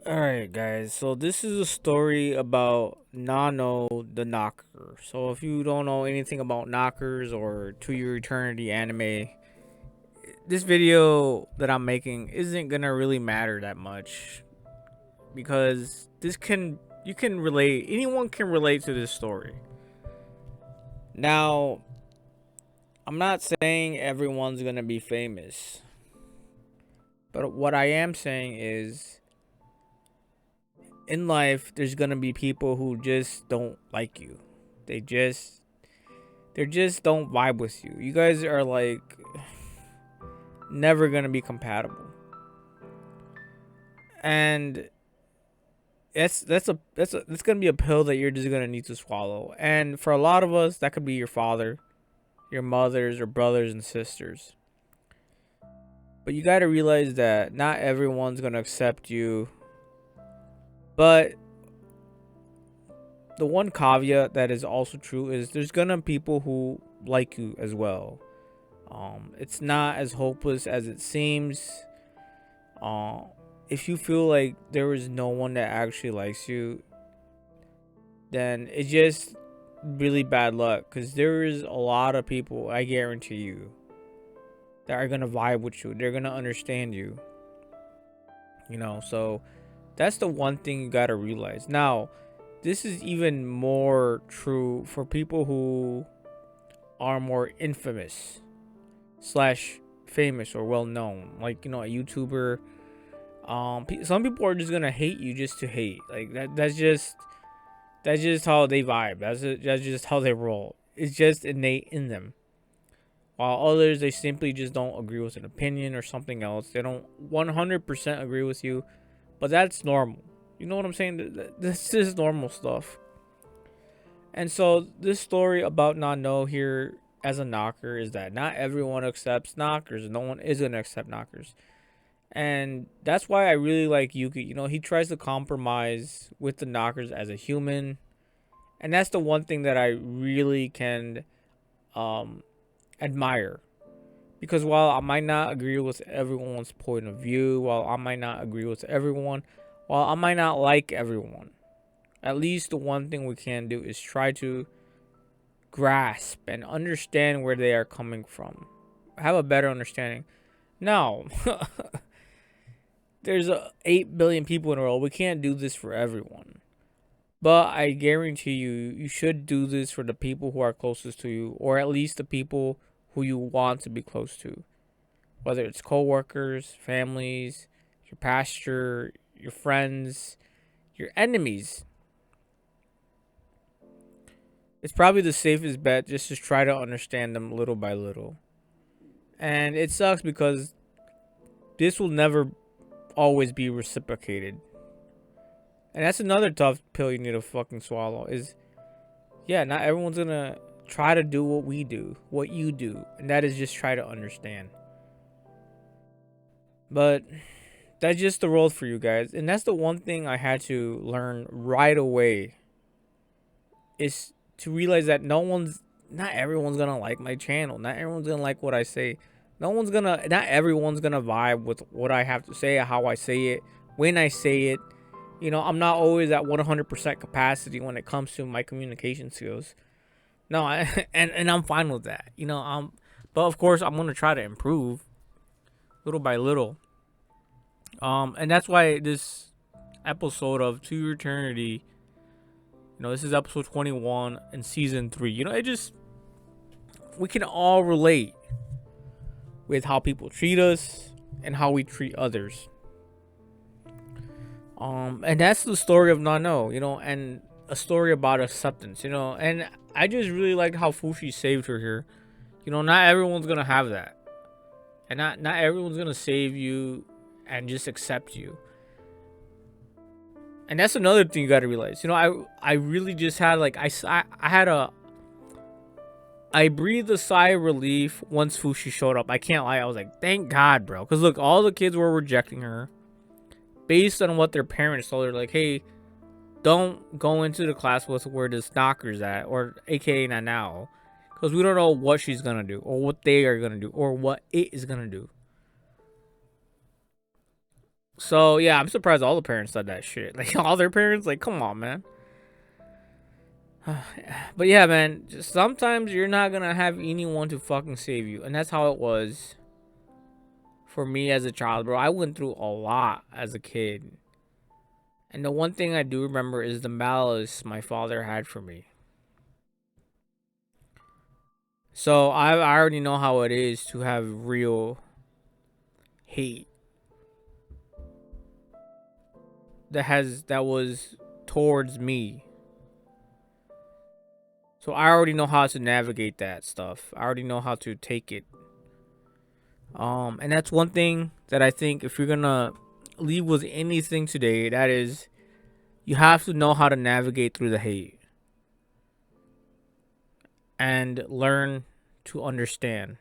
Alright, guys, so this is a story about Nano the Knocker. So, if you don't know anything about knockers or To Your Eternity anime, this video that I'm making isn't gonna really matter that much because you can relate, anyone can relate to this story. Now, I'm not saying everyone's gonna be famous, but what I am saying is in life there's gonna be people who just don't like you. They just they just don't vibe with you. You guys are like never gonna be compatible. And that's gonna be a pill that you're just gonna need to swallow. And for a lot of us, that could be your father, your mothers or brothers and sisters. But you gotta realize that not everyone's gonna accept you. But the one caveat that is also true is there's gonna people who like you as well. It's not as hopeless as it seems. Uh, if you feel like there is no one that actually likes you, then it's just really bad luck. Because there is a lot of people, I guarantee you, that are gonna vibe with you. They're gonna understand you. So that's the one thing you gotta realize. Now, this is even more true for people who are more infamous slash famous or well known, like a YouTuber. Some people are just gonna hate you just to hate. Like that's just how they vibe. That's just how they roll. It's just innate in them. While others, they simply just don't agree with an opinion or something else. They don't 100% agree with you, but that's normal. You know what I'm saying? This is normal stuff. And so this story about Nano here as a knocker is that not everyone accepts knockers. No one is gonna accept knockers. And that's why I really like Yuki. He tries to compromise with the knockers as a human. And that's the one thing that I really can um, admire. Because while I might not agree with everyone's point of view, while I might not agree with everyone, while I might not like everyone, at least the one thing we can do is try to grasp and understand where they are coming from. Have a better understanding. Now, there's 8 billion people in the world. We can't do this for everyone. But I guarantee you, you should do this for the people who are closest to you, or at least the people who you want to be close to. Whether it's coworkers, families, your pastor, your friends, your enemies. It's probably the safest bet just to try to understand them little by little. And it sucks because this will never always be reciprocated. And that's another tough pill you need to fucking swallow is, yeah, not everyone's gonna try to do what we do, what you do. And that is just try to understand. But that's just the road for you guys. And that's the one thing I had to learn right away is to realize that not everyone's gonna like my channel. Not everyone's gonna like what I say. Not everyone's gonna vibe with what I have to say, how I say it, when I say it. I'm not always at 100% capacity when it comes to my communication skills. No, and I'm fine with that. But of course I'm gonna try to improve little by little. And that's why this episode of To Your Eternity, this is episode 21 in season 3. We can all relate with how people treat us and how we treat others. And that's the story of Nano, and a story about acceptance, and I just really liked how Fushi saved her here. Not everyone's gonna have that. And not everyone's gonna save you and just accept you. And that's another thing you gotta realize. I really just had like I breathed a sigh of relief once Fushi showed up. I can't lie, I was like, thank God, bro. Because look, all the kids were rejecting her based on what their parents told her. Like, hey, don't go into the class with where this knocker's at, or aka Nanao. Because we don't know what she's gonna do, or what they are gonna do, or what it is gonna do. So yeah, I'm surprised all the parents said that shit. Like all their parents, like, come on, man. But yeah, man, just sometimes you're not gonna have anyone to fucking save you, and that's how it was for me as a child, bro. I went through a lot as a kid, and the one thing I do remember is the malice my father had for me. So I already know how it is to have real hate that was towards me. So I already know how to navigate that stuff. I already know how to take it. And that's one thing that I think if you're gonna leave with anything today, that is you have to know how to navigate through the hate and learn to understand.